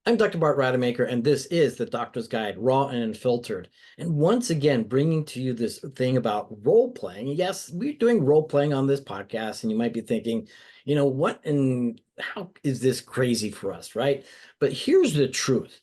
I'm Dr. Bart Rademaker, and this is the Doctor's Guide, Raw and Unfiltered. And once again, bringing to you this thing about role playing. Yes, we're doing role playing on this podcast, and you might be thinking, what and how is this crazy for us, right? But here's the truth.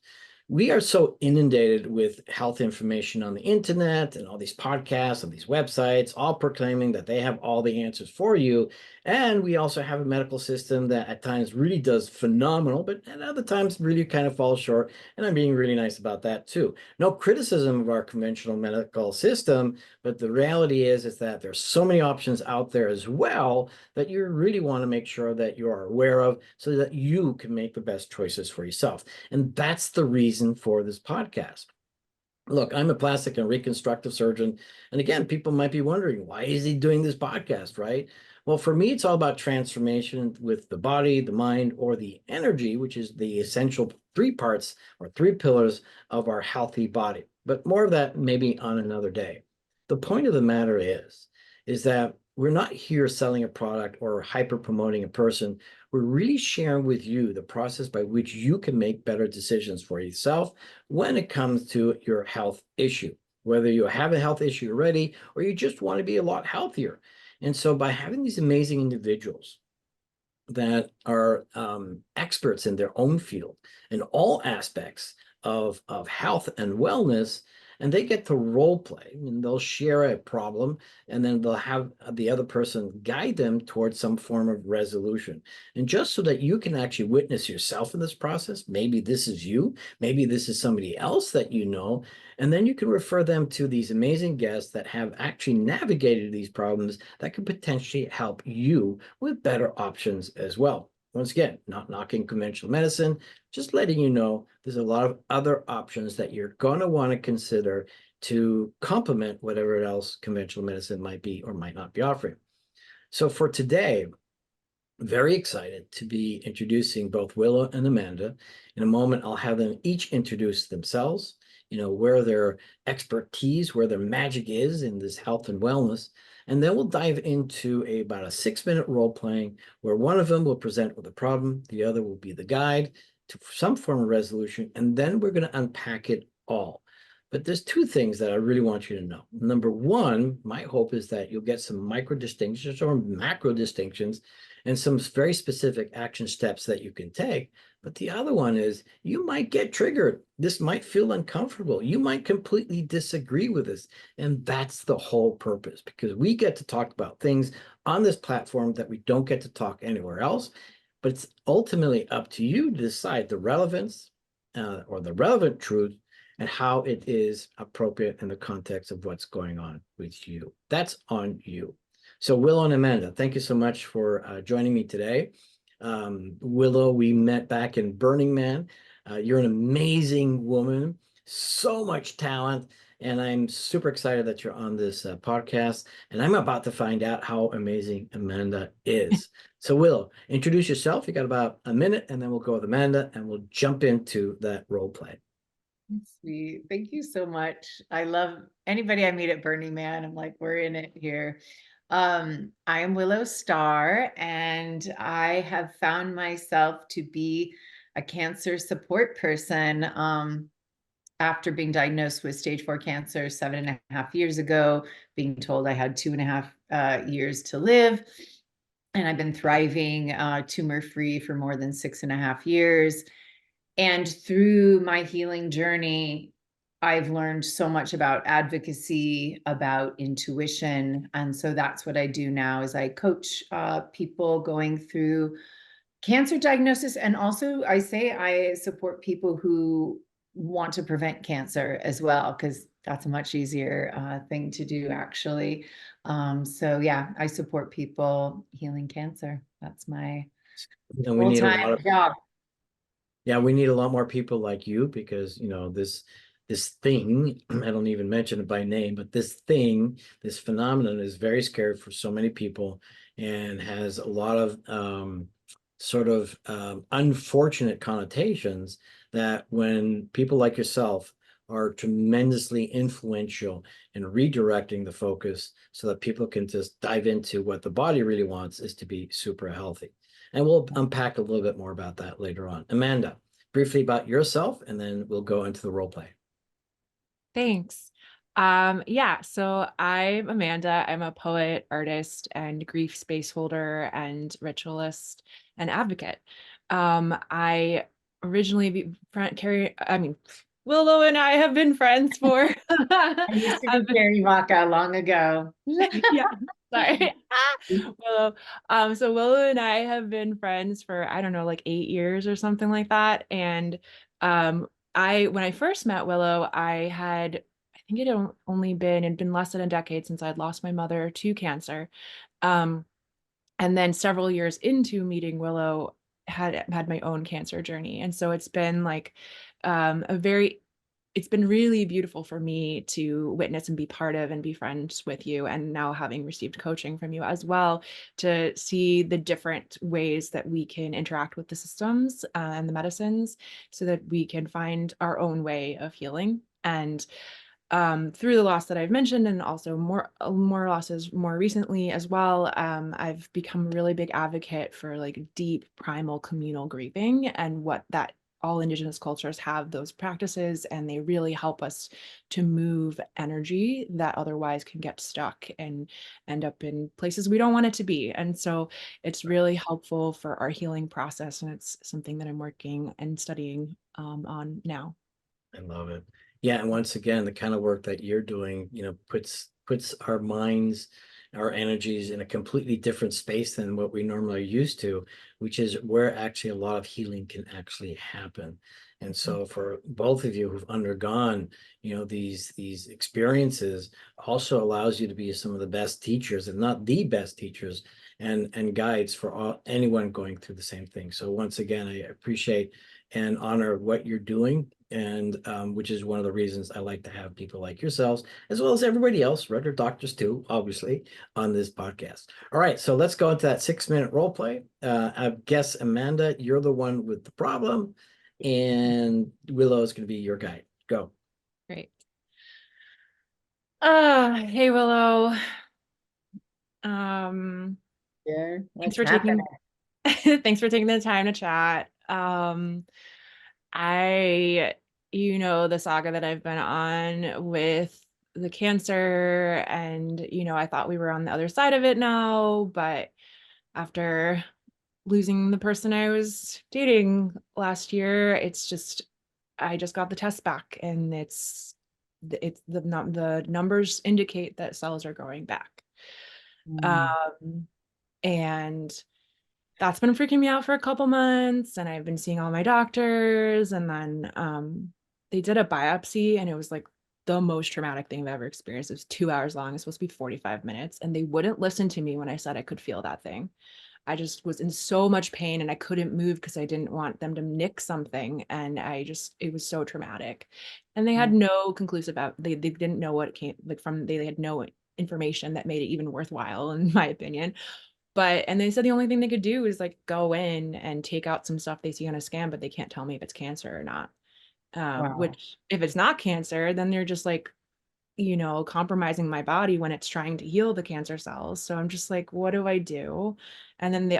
We are so inundated with health information on the internet and all these podcasts and these websites, all proclaiming that they have all the answers for you. And we also have a medical system that at times really does phenomenal, but at other times really kind of falls short. And I'm being really nice about that too. No criticism of our conventional medical system, but the reality is that there's so many options out there as well that you really want to make sure that you are aware of so that you can make the best choices for yourself. And that's the reason for this podcast. Look, I'm a plastic and reconstructive surgeon. And again, people might be wondering, why is he doing this podcast, right? Well, for me, it's all about transformation with the body, the mind, or the energy, which is the essential three parts or three pillars of our healthy body. But more of that maybe on another day. The point of the matter is that we're not here selling a product or hyper promoting a person. We're really sharing with you the process by which you can make better decisions for yourself when it comes to your health issue, whether you have a health issue already or you just want to be a lot healthier. And so by having these amazing individuals that are experts in their own field in all aspects of health and wellness, and they get to role play and they'll share a problem and then they'll have the other person guide them towards some form of resolution. And just so that you can actually witness yourself in this process, maybe this is you, maybe this is somebody else that you know, and then you can refer them to these amazing guests that have actually navigated these problems that could potentially help you with better options as well. Once again, not knocking conventional medicine, just letting you know there's a lot of other options that you're going to want to consider to complement whatever else conventional medicine might be or might not be offering. So for today, very excited to be introducing both Willow and Amanda. In a moment, I'll have them each introduce themselves, where their expertise, where their magic is in this health and wellness. And then we'll dive into about a 6-minute role playing where one of them will present with a problem, the other will be the guide to some form of resolution, and then we're going to unpack it all. But there's two things that I really want you to know. Number one, my hope is that you'll get some micro distinctions or macro distinctions and some very specific action steps that you can take. But the other one is you might get triggered. This might feel uncomfortable. You might completely disagree with this. And that's the whole purpose, because we get to talk about things on this platform that we don't get to talk anywhere else. But it's ultimately up to you to decide the relevance or the relevant truth and how it is appropriate in the context of what's going on with you. That's on you. So Willow and Amanda, thank you so much for joining me today. Willow, we met back in Burning Man. You're an amazing woman, so much talent, and I'm super excited that you're on this podcast, and I'm about to find out how amazing Amanda is. So Willow, introduce yourself. You got about a minute, and then we'll go with Amanda, and we'll jump into that role play. Sweet. Thank you so much. I love anybody I meet at Burning Man. I'm like, we're in it here. I am Willow Starr, and I have found myself to be a cancer support person after being diagnosed with stage 4 cancer 7.5 years ago, being told I had 2.5 years to live. And I've been thriving tumor-free for more than 6.5 years. And through my healing journey, I've learned so much about advocacy, about intuition. And so that's what I do now is I coach people going through cancer diagnosis. And also I say I support people who want to prevent cancer as well, because that's a much easier thing to do, actually. So yeah, I support people healing cancer. That's my full-time job. Yeah, we need a lot more people like you because, this thing, I don't even mention it by name, but this thing, this phenomenon is very scary for so many people and has a lot of unfortunate connotations that when people like yourself are tremendously influential in redirecting the focus so that people can just dive into what the body really wants is to be super healthy. And we'll unpack a little bit more about that later on. Amanda, briefly about yourself, and then we'll go into the role play. Thanks. Yeah, so I'm Amanda. I'm a poet, artist, and grief space holder and ritualist and advocate. I originally Willow and I have been friends for I used to be have been- Carrie Vaca long ago. yeah, sorry. Willow. So Willow and I have been friends for, I don't know, like 8 years or something like that. And um when I first met Willow, I think it'd been less than a decade since I'd lost my mother to cancer. Um, and then several years into meeting Willow, had my own cancer journey. And so it's been like a very it's been really beautiful for me to witness and be part of and be friends with you. And now having received coaching from you as well, to see the different ways that we can interact with the systems and the medicines so that we can find our own way of healing. And through the loss that I've mentioned, and also more losses more recently as well, I've become a really big advocate for like deep primal communal grieving, and what that all Indigenous cultures have those practices, and they really help us to move energy that otherwise can get stuck and end up in places we don't want it to be. And so it's really helpful for our healing process, and it's something that I'm working and studying on now. I love it. Yeah, and once again, the kind of work that you're doing, puts our minds, our energies in a completely different space than what we normally are used to, which is where actually a lot of healing can actually happen. And so for both of you who've undergone, these experiences, also allows you to be some of the best teachers, and not the best teachers, and guides for anyone going through the same thing. So once again, I appreciate and honor what you're doing, and which is one of the reasons I like to have people like yourselves, as well as everybody else, regular doctors too, obviously, on this podcast. All right, so let's go into that 6-minute role play. I guess, Amanda, you're the one with the problem, and Willow is going to be your guide. Go. Great. Hey Willow. Um, Yeah, thanks what's for happening? taking thanks for taking the time to chat. I the saga that I've been on with the cancer, and I thought we were on the other side of it now, but after losing the person I was dating last year, I just got the test back, and the numbers indicate that cells are growing back. Mm, Um, and that's been freaking me out for a couple months, and I've been seeing all my doctors, and then they did a biopsy, and it was like the most traumatic thing I've ever experienced. It was 2 hours long. It's supposed to be 45 minutes, and they wouldn't listen to me when I said I could feel that thing. I just was in so much pain, and I couldn't move because I didn't want them to nick something. And it was so traumatic. And they had mm, no conclusive out. They didn't know what it came like from. They had no information that made it even worthwhile, in my opinion. And they said the only thing they could do is like go in and take out some stuff they see on a scan, but they can't tell me if it's cancer or not. wow. Which if it's not cancer, then they're just like, compromising my body when it's trying to heal the cancer cells. So I'm just like, what do I do? And then the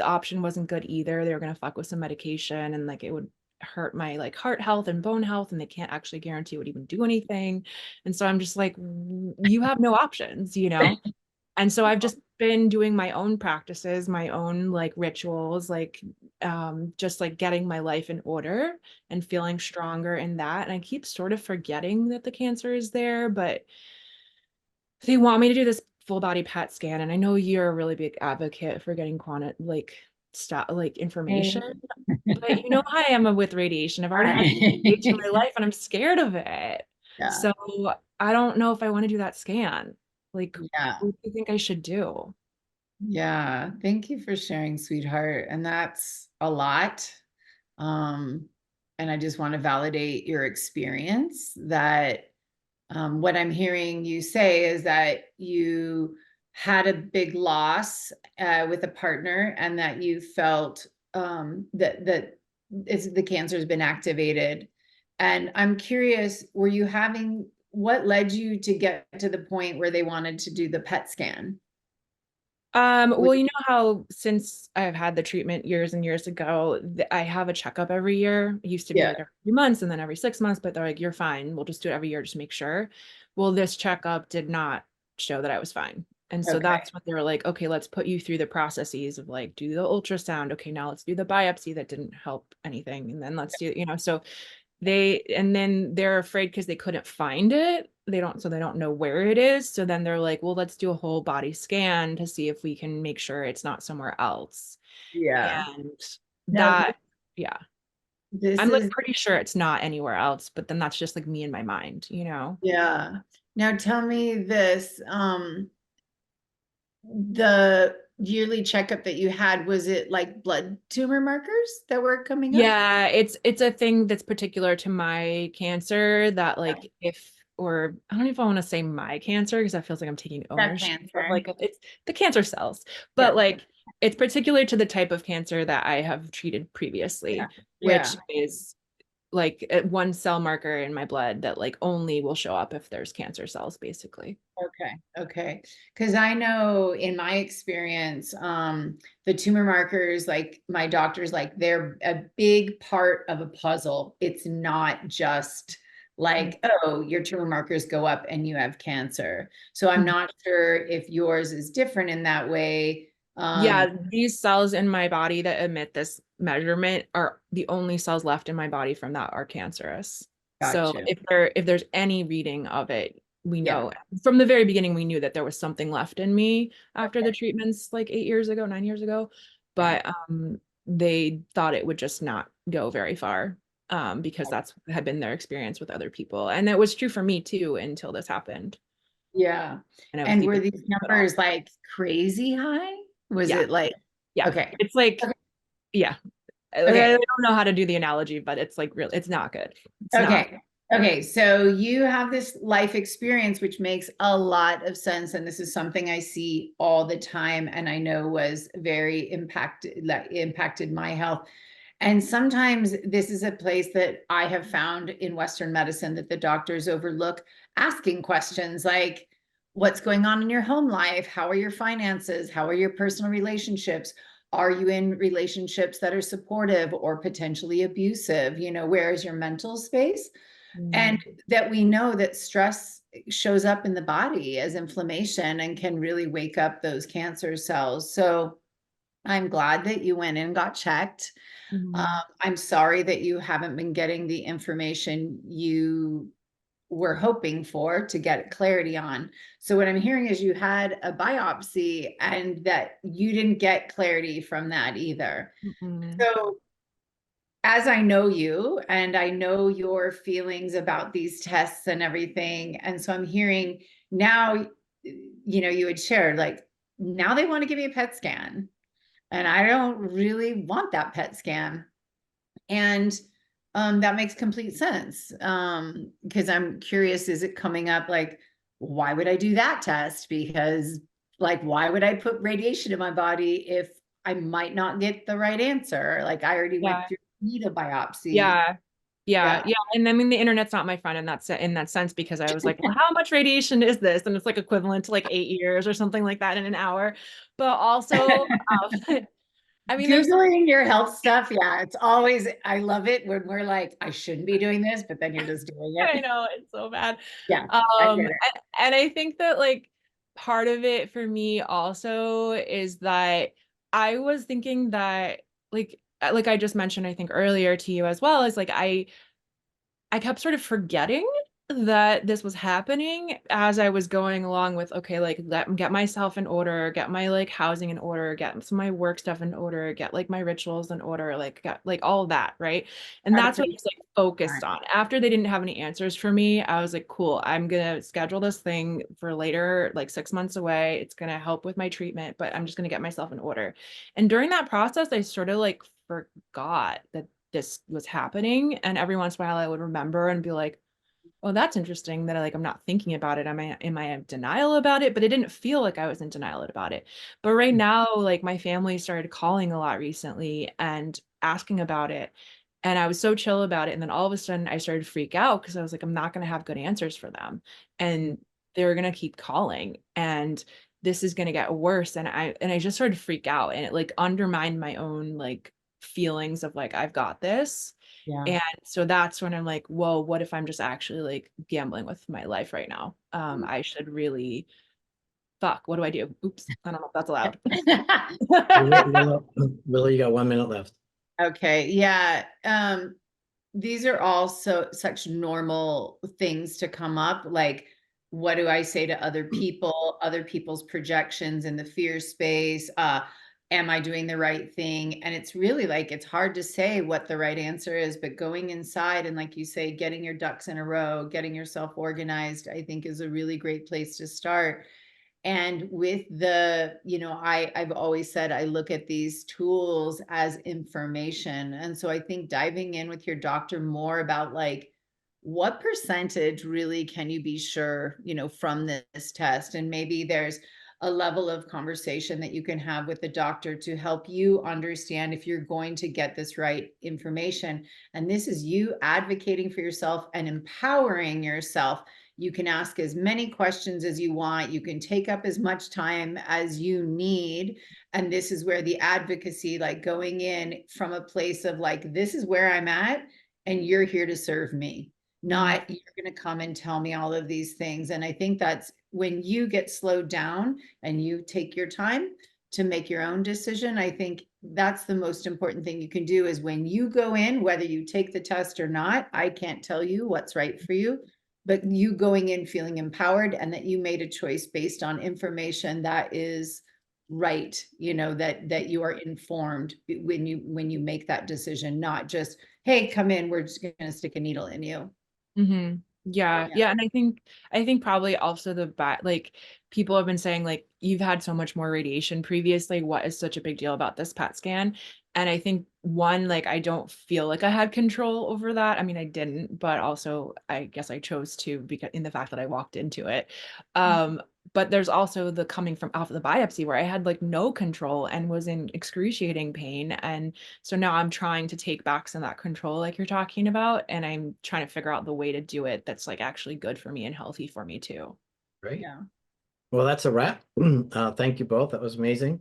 option wasn't good either. They were going to fuck with some medication, and like it would hurt my like heart health and bone health, and they can't actually guarantee it would even do anything. And so I'm just like, you have no options. And so I've just been doing my own practices, my own like rituals, like just like getting my life in order and feeling stronger in that. And I keep sort of forgetting that the cancer is there, but they want me to do this full body PET scan. And I know you're a really big advocate for getting like stuff like information, Hey. but you know how I am with radiation. I've already had stage in my life, and I'm scared of it. Yeah, So I don't know if I want to do that scan. Like, yeah, what do you think I should do? yeah. Thank you for sharing, sweetheart. And that's a lot. Um, and I just want to validate your experience that what I'm hearing you say is that you had a big loss with a partner, and that you felt that the cancer has been activated. And I'm curious, what led you to get to the point where they wanted to do the PET scan? Well, you know how since I've had the treatment years and years ago, I have a checkup every year. It used to be Yeah. like every 3 months and then every 6 months, but they're like, you're fine. We'll just do it every year just to make sure. Well, this checkup did not show that I was fine. And so Okay. that's what they were like, okay, let's put you through the processes of like, do the ultrasound. Okay, now let's do the biopsy that didn't help anything. And then let's do, so and then they're afraid because they couldn't find it. So they don't know where it is. So then they're like, well, let's do a whole body scan to see if we can make sure it's not somewhere else. Yeah. And Now, that, yeah, this I'm like is, pretty sure it's not anywhere else, but then that's just like me in my mind. yeah. Now tell me this, the yearly checkup that you had, was it like blood tumor markers that were coming up? Yeah, it's a thing that's particular to my cancer that like or I don't know if I want to say my cancer because that feels like I'm taking That ownership of cancer. like it's the cancer cells, Yeah. but like it's particular to the type of cancer that I have treated Yeah. previously, Yeah. which is like one cell marker in my blood that like only will show up if there's cancer cells, basically. Okay, okay. Because I know in my experience, the tumor markers, like my doctor's like, they're a big part of a puzzle. It's not just like, oh, your tumor markers go up and you have cancer. So I'm Mhm. not sure if yours is different in that way. Yeah, these cells in my body that emit this measurement are the only cells left in my body from that are cancerous. So Gotcha. if there's any reading of it, we Yeah. know from the very beginning we knew that there was something left in me after the Okay. treatments like 8 years ago, 9 years ago. Yeah. But they thought it would just not go very far because that's had been their experience with other people. And it was true for me too until this happened. Yeah. And I was And deep were in these it all. numbers like crazy high? Was Yeah. it like, Yeah. okay. It's like, Okay. yeah. I Okay. don't know how to do the analogy, but it's like real. It's not good. It's not. Okay. Okay. So you have this life experience, which makes a lot of sense. And this is something I see all the time. And I know was very impacted, like impacted my health. And sometimes this is a place that I have found in Western medicine that the doctors overlook asking questions like, what's going on in your home life? How are your finances? How are your personal relationships? Are you in relationships that are supportive or potentially abusive? Where is your mental space? And Mm, that we know that stress shows up in the body as inflammation and can really wake up those cancer cells. So I'm glad that you went in and got checked. mhm, I'm sorry that you haven't been getting the information you were hoping for to get clarity on. So what I'm hearing is you had a biopsy and that you didn't get clarity from that either. mhm, So as I know you and I know your feelings about these tests and everything, and so I'm hearing now, you had shared like now they want to give me a PET scan, and I don't really want that PET scan. And that makes complete sense. Because I'm curious, is it coming up like, why would I do that test? Because, like, why would I put radiation in my body if I might not get the right answer? Like, I already went yeah. through need a biopsy. Yeah. Yeah. Yeah. Yeah. And I mean, the internet's not my friend in that sense, because I was like, well, how much radiation is this? And it's like equivalent to like 8 years or something like that in an hour. But also, I mean, there's Googling your health stuff. Yeah. It's always, I love it when we're like, I shouldn't be doing this, but then you're just doing I it. know it's so bad. Yeah. I get it. And I think that like part of it for me also is that I was thinking that like I just mentioned, I think earlier to you as well, is like I kept sort of forgetting that this was happening as I was going along with, okay, like get myself in order, get my like housing in order, get some of my work stuff in order, get like my rituals in order, like get like all of that, right? And Try to that's what put I was like focused on. After they didn't have any answers for me, I was like, cool, I'm gonna schedule this thing for later, like 6 months away. It's gonna help with my treatment, but I'm just gonna get myself in order. And during that process, I sort of like forgot that this was happening. And every once in a while I would remember and be like, oh, that's interesting that I'm not thinking about it. Am I in denial about it? But it didn't feel like I was in denial about it. But right now, like my family started calling a lot recently and asking about it. And I was so chill about it. And then all of a sudden I started to freak out because I was like, I'm not going to have good answers for them. And they're going to keep calling. And this is going to get worse. And I just started to freak out, and it like undermined my own like feelings of like, I've got this. Yeah. And so that's when I'm like, whoa, what if I'm just actually like gambling with my life right now? I should really, fuck, what do I do? Oops, I don't know if that's allowed. Willow, you got 1 minute left. Okay. Yeah. These are all such normal things to come up. Like, what do I say to other people, other people's projections in the fear space? Am I doing the right thing? And it's really like, it's hard to say what the right answer is, but going inside and, like you say, getting your ducks in a row, getting yourself organized, I think is a really great place to start. And with I've always said I look at these tools as information. And so I think diving in with your doctor more about like, what percentage really can you be sure, from this test? And maybe there's a level of conversation that you can have with the doctor to help you understand if you're going to get this right information. And this is you advocating for yourself and empowering yourself. You can ask as many questions as you want. You can take up as much time as you need. And this is where the advocacy, like going in from a place of like, this is where I'm at, and you're here to serve me, not you're going to come and tell me all of these things. And I think that's when you get slowed down and you take your time to make your own decision. I think that's the most important thing you can do is when you go in, whether you take the test or not, I can't tell you what's right for you, but you going in feeling empowered and that you made a choice based on information that is right, that you are informed when you make that decision, not just, hey, come in, we're just going to stick a needle in you. Mm-hmm. Yeah. And I think probably also like people have been saying like, you've had so much more radiation previously. What is such a big deal about this PET scan? And I think one, like, I don't feel like I had control over that. I mean, I didn't, but also I guess I chose to, because in the fact that I walked into it. But there's also the coming from off of the biopsy where I had like no control and was in excruciating pain. And so now I'm trying to take back some of that control like you're talking about, and I'm trying to figure out the way to do it that's like actually good for me and healthy for me too. Great. Yeah. Well, that's a wrap. Thank you both. That was amazing.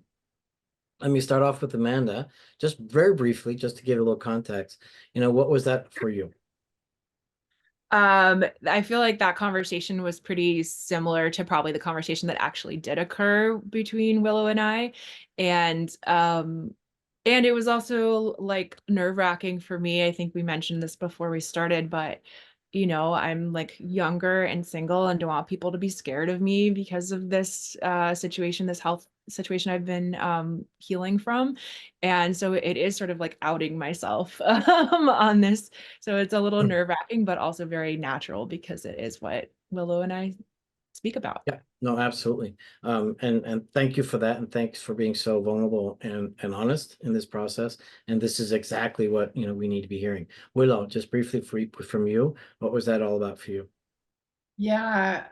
Let me start off with Amanda, just very briefly, just to give a little context. What was that for you? I feel like that conversation was pretty similar to probably the conversation that actually did occur between Willow and I. And it was also like nerve-wracking for me. I think we mentioned this before we started, but I'm like younger and single and don't want people to be scared of me because of this situation, this health situation I've been healing from. And so it is sort of like outing myself on this. So it's a little nerve-wracking, but also very natural because it is what Willow and I speak about. Yeah, no, absolutely. And thank you for that. And thanks for being so vulnerable and honest in this process. And this is exactly what, we need to be hearing. Willow, just briefly from you, what was that all about for you? Yeah.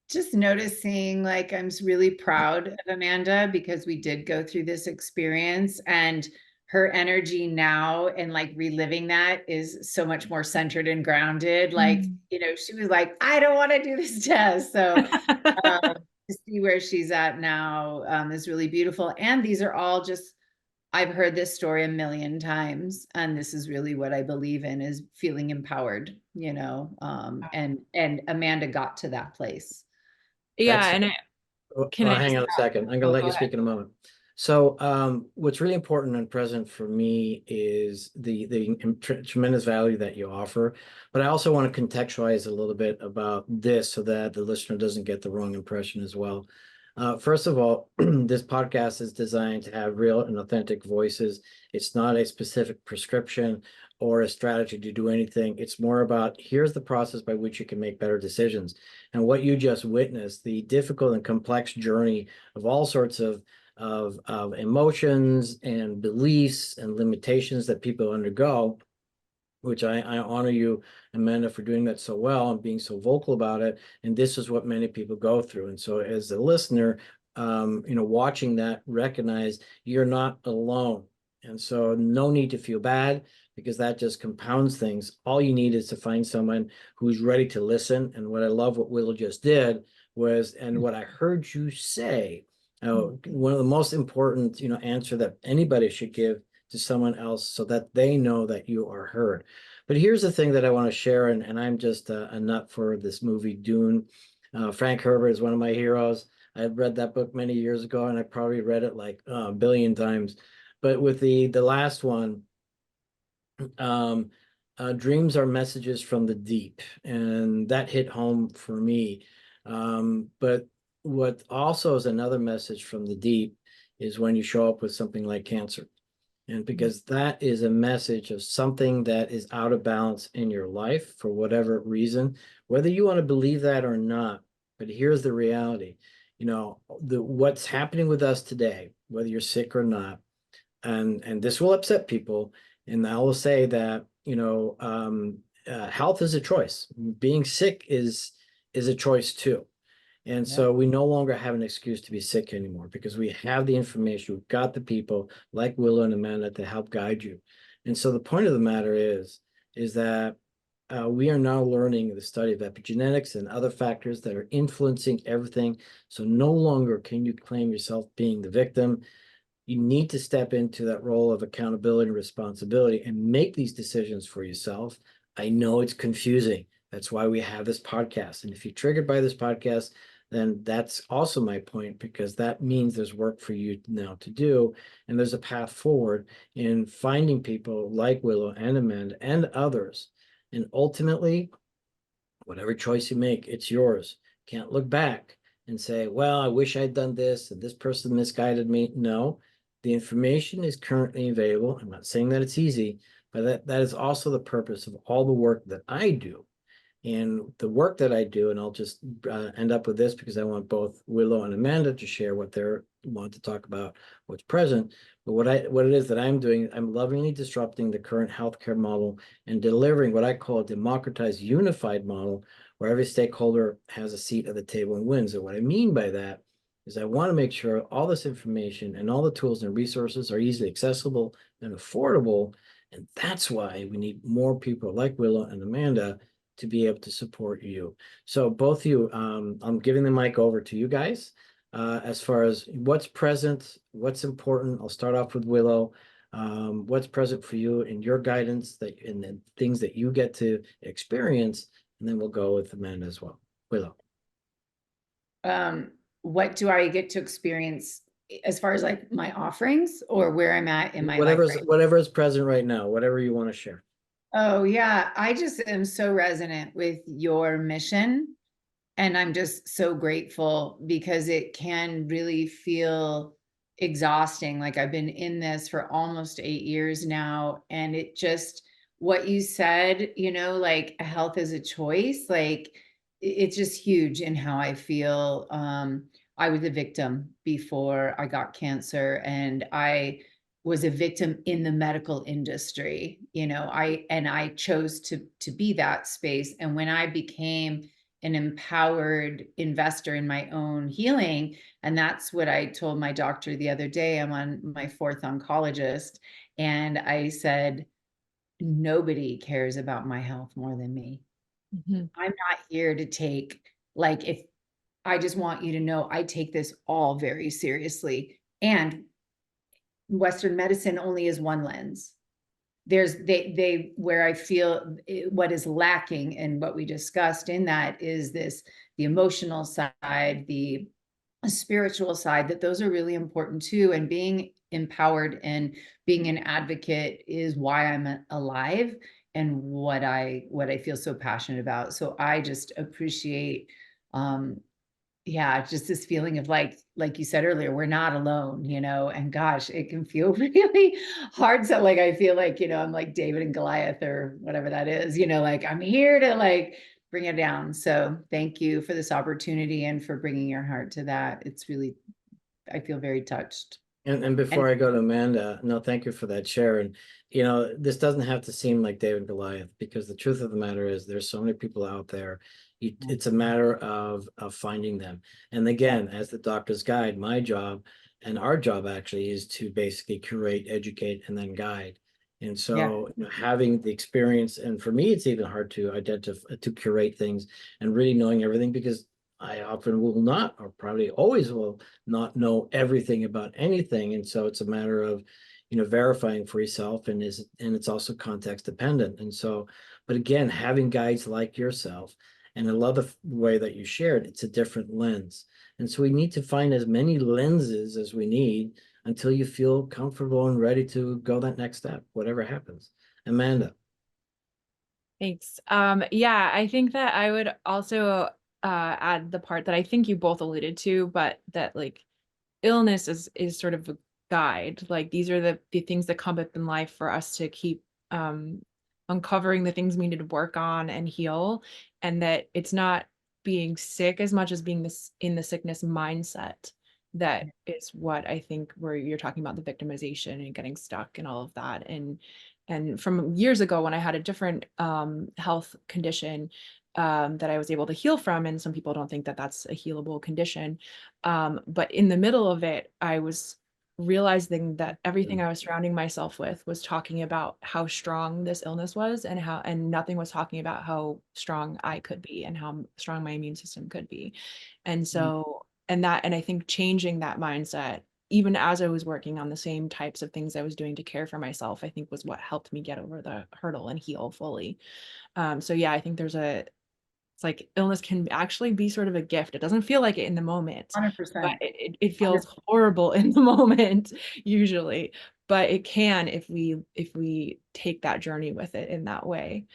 Just noticing, like, I'm really proud of Amanda because we did go through this experience, and her energy now and like reliving that is so much more centered and grounded. Like, she was like, I don't want to do this test. So to see where she's at now is really beautiful. And these are all just, I've heard this story a million times, and this is really what I believe in, is feeling empowered, and Amanda got to that place. Yeah, Excellent. and can Well, I hang just on a second. I'm going to oh, let go you ahead. speak in a moment. So, what's really important and present for me is the tremendous value that you offer. But I also want to contextualize a little bit about this so that the listener doesn't get the wrong impression as well. First of all, this podcast is designed to have real and authentic voices. It's not a specific prescription or a strategy to do anything. It's more about here's the process by which you can make better decisions. And what you just witnessed, the difficult and complex journey of all sorts of emotions and beliefs and limitations that people undergo, which I honor you, Amanda, for doing that so well and being so vocal about it. And this is what many people go through. And so as a listener, watching that, recognize you're not alone. And so no need to feel bad, because that just compounds things. All you need is to find someone who's ready to listen. And what I love what Willow just did was, and what I heard you say, one of the most important, answer that anybody should give to someone else so that they know that you are heard. But here's the thing that I want to share, and I'm just a nut for this movie, Dune. Frank Herbert is one of my heroes. I read that book many years ago, and I probably read it like a billion times. But with the last one, dreams are messages from the deep, and that hit home for me. But what also is another message from the deep is when you show up with something like cancer. And because that is a message of something that is out of balance in your life for whatever reason, whether you want to believe that or not. But here's the reality, what's happening with us today, whether you're sick or not, and this will upset people. And I will say that, health is a choice. Being sick is a choice too. And so we no longer have an excuse to be sick anymore because we have the information. We've got the people like Willow and Amanda to help guide you. And so the point of the matter is that we are now learning the study of epigenetics and other factors that are influencing everything. So no longer can you claim yourself being the victim. You need to step into that role of accountability and responsibility and make these decisions for yourself. I know it's confusing. That's why we have this podcast. And if you're triggered by this podcast, then that's also my point, because that means there's work for you now to do. And there's a path forward in finding people like Willow and Amanda and others. And ultimately, whatever choice you make, it's yours. Can't look back and say, well, I wish I'd done this and this person misguided me. No, the information is currently available. I'm not saying that it's easy, but that is also the purpose of all the work that I do. And the work that I do, and I'll just end up with this because I want both Willow and Amanda to share what they want to talk about, what's present. But what it is that I'm doing, I'm lovingly disrupting the current healthcare model and delivering what I call a democratized, unified model where every stakeholder has a seat at the table and wins. And what I mean by that is I want to make sure all this information and all the tools and resources are easily accessible and affordable. And that's why we need more people like Willow and Amanda to be able to support you. So both of you, I'm giving the mic over to you guys. As far as what's present, what's important, I'll start off with Willow. What's present for you in your guidance and the things that you get to experience, and then we'll go with Amanda as well. Willow. What do I get to experience as far as like my offerings or where I'm at in my life? Whatever is present right now, whatever you want to share. Oh yeah, I just am so resonant with your mission. And I'm just so grateful because it can really feel exhausting. Like I've been in this for almost 8 years now. And it just, what you said, like health is a choice, like it's just huge in how I feel. I was a victim before I got cancer, and I was a victim in the medical industry. I chose to be that space. And when I became an empowered investor in my own healing. And that's what I told my doctor the other day. I'm on my 4th oncologist. And I said, nobody cares about my health more than me. I'm not here to take, if I just want you to know, I take this all very seriously. And Western medicine only is one lens. There's where I feel what is lacking and what we discussed in that is the emotional side, the spiritual side, that those are really important too. And being empowered and being an advocate is why I'm alive and what I feel so passionate about. So I just appreciate just this feeling of like you said earlier, we're not alone, and gosh, it can feel really hard. So I feel like, I'm like David and Goliath or whatever that is, like I'm here to bring it down. So thank you for this opportunity and for bringing your heart to that. It's really, I feel very touched. And before I go to Amanda, no, thank you for that share. And, this doesn't have to seem like David and Goliath, because the truth of the matter is there's so many people out there. It's a matter of finding them. And again, as the doctor's guide, my job and our job actually is to basically curate, educate, and then guide. And so having the experience, and for me, it's even hard to identify, to curate things and really knowing everything, because I often will not, or probably always will not know everything about anything. And so it's a matter of, verifying for yourself, and it's also context dependent. And so, but again, having guides like yourself, and I love the way that you shared, it's a different lens. And so we need to find as many lenses as we need until you feel comfortable and ready to go that next step, whatever happens. Amanda. Thanks. Yeah, I think that I would also add the part that I think you both alluded to, but that like illness is sort of a guide. Like these are the things that come up in life for us to keep um uncovering the things we need to work on and heal, and that it's not being sick as much as being this in the sickness mindset that is what I think where you're talking about the victimization and getting stuck and all of that. And from years ago when I had a different health condition that I was able to heal from, and some people don't think that that's a healable condition. But in the middle of it, I was realizing that everything I was surrounding myself with was talking about how strong this illness was, and nothing was talking about how strong I could be and how strong my immune system could be. And so, and I think changing that mindset, even as I was working on the same types of things I was doing to care for myself, I think was what helped me get over the hurdle and heal fully. So yeah, I think it's like illness can actually be sort of a gift. It doesn't feel like it in the moment, but 100%. it feels horrible in the moment usually, but it can if we take that journey with it in that way.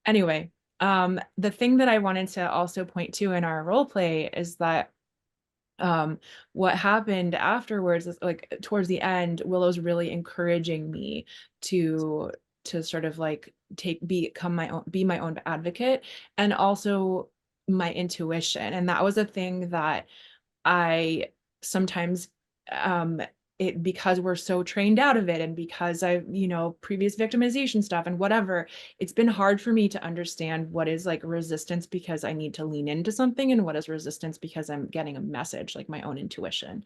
Anyway, the thing that I wanted to also point to in our role play is that what happened afterwards is like towards the end, Willow's really encouraging me to sort of like be my own advocate, and also my intuition. And that was a thing that I sometimes it because we're so trained out of it, and because I've, previous victimization stuff and whatever, it's been hard for me to understand what is like resistance because I need to lean into something, and what is resistance because I'm getting a message, like my own intuition.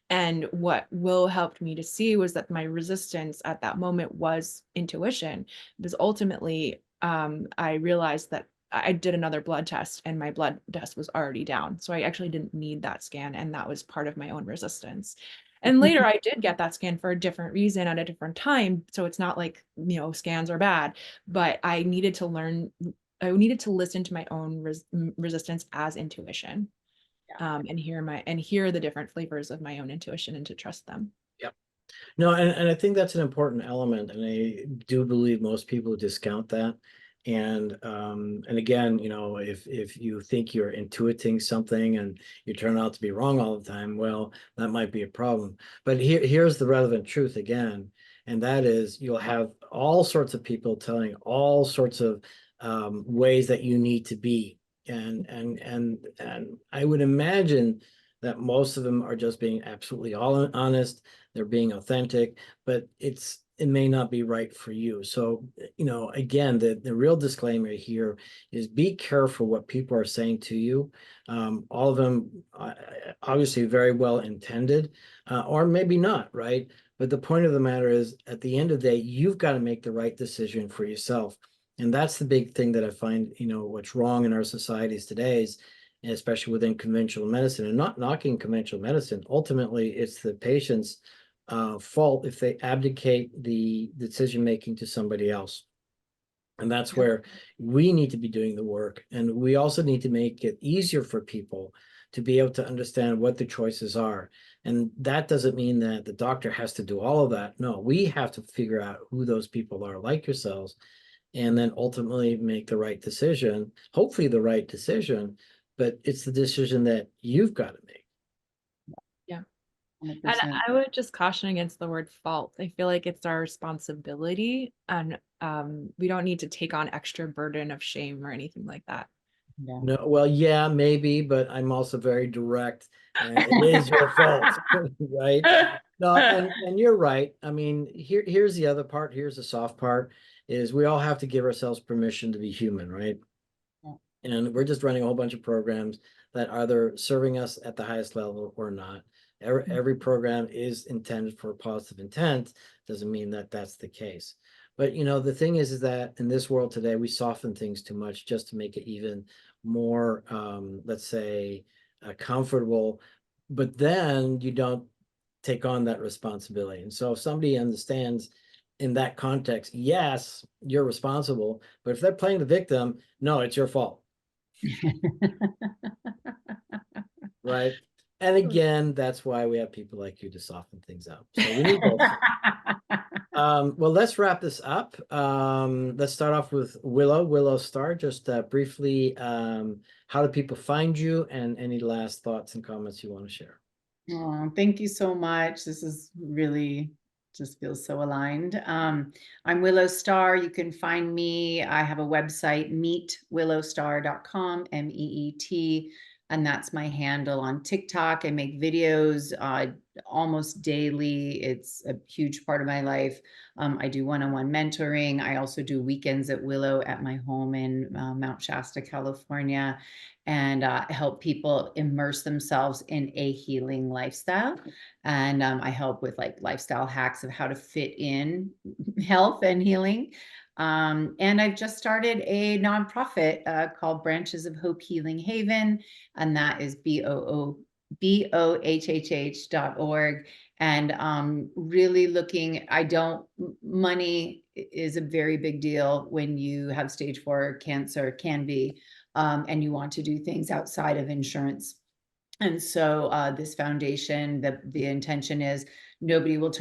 And what Will helped me to see was that my resistance at that moment was intuition, because ultimately I realized that I did another blood test and my blood test was already down. So I actually didn't need that scan. And that was part of my own resistance. And later I did get that scan for a different reason at a different time. So it's not like, scans are bad, but I needed to listen to my own resistance as intuition, and hear the different flavors of my own intuition and to trust them. Yep. No, and I think that's an important element, and I do believe most people discount that. And again, if you think you're intuiting something and you turn out to be wrong all the time, well, that might be a problem. But here's the relevant truth again, and that is you'll have all sorts of people telling all sorts of ways that you need to be, and I would imagine that most of them are just being absolutely all honest. They're being authentic, but it may not be right for you. So, again, the real disclaimer here is be careful what people are saying to you. All of them obviously very well intended, or maybe not, right? But the point of the matter is, at the end of the day, you've got to make the right decision for yourself. And that's the big thing that I find, what's wrong in our societies today is, especially within conventional medicine, and not knocking conventional medicine. Ultimately, it's the patient's fault if they abdicate the decision making to somebody else. And that's where we need to be doing the work. And we also need to make it easier for people to be able to understand what the choices are. And that doesn't mean that the doctor has to do all of that. No, we have to figure out who those people are, like yourselves, and then ultimately make the right decision, hopefully the right decision, but it's the decision that you've got to make. Yeah. 100%. And I would just caution against the word fault. I feel like it's our responsibility, and we don't need to take on extra burden of shame or anything like that. Yeah. No, well, yeah, maybe, but I'm also very direct, and it is your fault, right? No, and you're right. I mean, here's the other part. Here's the soft part: is we all have to give ourselves permission to be human, right? Yeah. And we're just running a whole bunch of programs that are either serving us at the highest level or not. Every program is intended for positive intent. Doesn't mean that that's the case. But the thing is that in this world today, we soften things too much just to make it even more, let's say, comfortable, but then you don't take on that responsibility. And so if somebody understands in that context, yes, you're responsible, but if they're playing the victim, no, it's your fault. Right. And again, that's why we have people like you to soften things up. So we need both. Well, let's wrap this up. Let's start off with Willow Star. Just briefly, how do people find you, and any last thoughts and comments you want to share? Oh, thank you so much. This is really just feels so aligned. I'm Willow Star. You can find me. I have a website, meetwillowstar.com, MEET, and that's my handle on TikTok. I make videos almost daily. It's a huge part of my life. I do one-on-one mentoring. I also do weekends at Willow at my home in Mount Shasta, California, and help people immerse themselves in a healing lifestyle. And I help with like lifestyle hacks of how to fit in health and healing. And I've just started a nonprofit called Branches of Hope Healing Haven, and that is BOHHH.org. And really looking, money is a very big deal when you have stage 4 cancer, can be, and you want to do things outside of insurance. And so this foundation, the intention is nobody will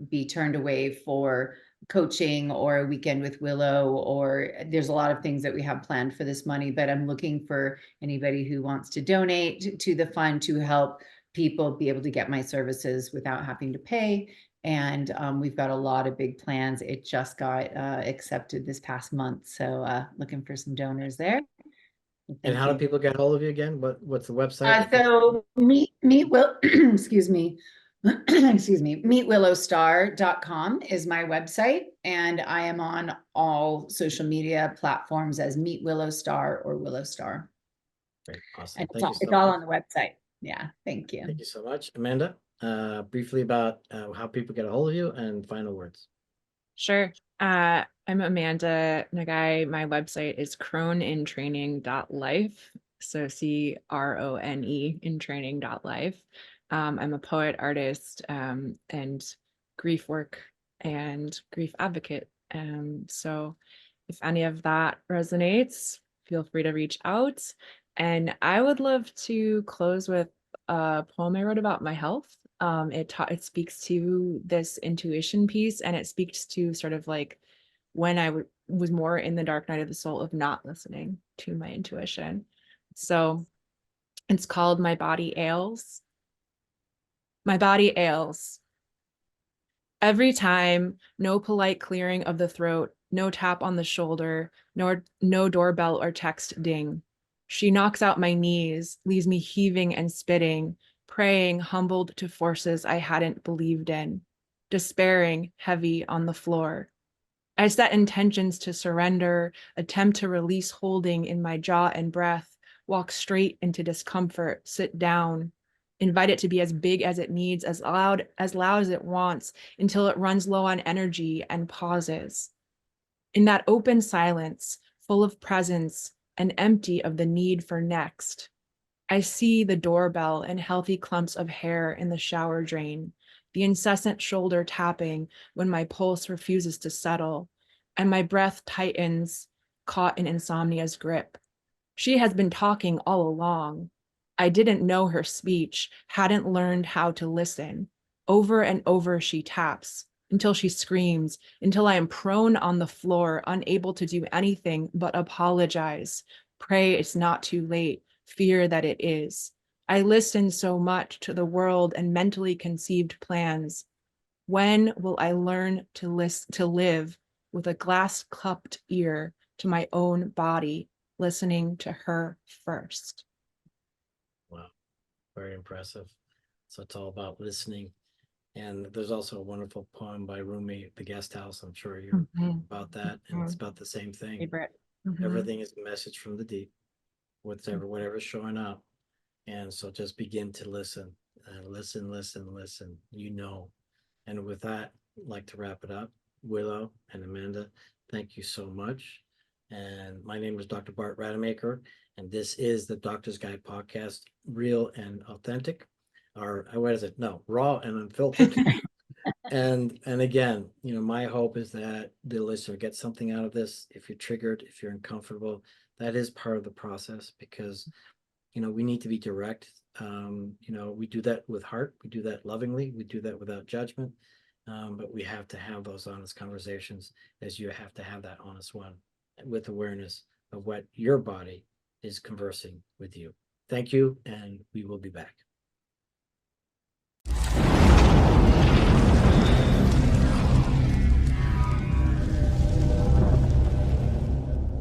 be turned away for coaching or a weekend with Willow, or there's a lot of things that we have planned for this money, but I'm looking for anybody who wants to donate to the fund to help people be able to get my services without having to pay. And we've got a lot of big plans. It just got accepted this past month. So looking for some donors there. And how do people get hold of you again? What's the website? So excuse me. Excuse me, meetwillowstar.com is my website, and I am on all social media platforms as Meet Willow Star or Willow Star. Great, awesome. And Thank you so it's all much. on the website. Yeah, thank you. Thank you so much. Amanda, briefly about how people get a hold of you and final words. Sure. I'm Amanda Nagai. My website is cronintraining.life. So CRONE in training.life. I'm a poet, artist, and grief work and grief advocate. So if any of that resonates, feel free to reach out. And I would love to close with a poem I wrote about my health. It speaks to this intuition piece, and it speaks to sort of like when I was more in the dark night of the soul of not listening to my intuition. So it's called My Body Ails. My body ails. Every time, no polite clearing of the throat, no tap on the shoulder, nor no doorbell or text ding. She knocks out my knees, leaves me heaving and spitting, praying, humbled to forces I hadn't believed in, despairing, heavy on the floor. I set intentions to surrender, attempt to release holding in my jaw and breath, walk straight into discomfort, sit down, invite it to be as big as it needs, as loud as it wants, until it runs low on energy and pauses. In that open silence, full of presence and empty of the need for next, I see the doorbell and healthy clumps of hair in the shower drain, the incessant shoulder tapping when my pulse refuses to settle, and my breath tightens, caught in insomnia's grip. She has been talking all along. I didn't know her speech, hadn't learned how to listen. Over and over she taps, until she screams, until I am prone on the floor, unable to do anything but apologize. Pray it's not too late, fear that it is. I listened so much to the world and mentally conceived plans. When will I learn to live with a glass-cupped ear to my own body, listening to her first? Wow, very impressive. So it's all about listening. And there's also a wonderful poem by Rumi, The Guest House. I'm sure you're about that. And it's about the same thing. Favorite. Everything is a message from the deep, whatever's showing up. And so just begin to listen, listen, And with that, I'd like to wrap it up. Willow and Amanda, thank you so much. And my name is Dr. Bart Rademaker, and this is the Doctor's Guide podcast, real and authentic, or what is it? No, raw and unfiltered. And again, my hope is that the listener gets something out of this. If you're triggered, if you're uncomfortable, that is part of the process, because we need to be direct. We do that with heart, we do that lovingly, we do that without judgment. But we have to have those honest conversations, as you have to have that honest one with awareness of what your body is conversing with you. Thank you, and we will be back.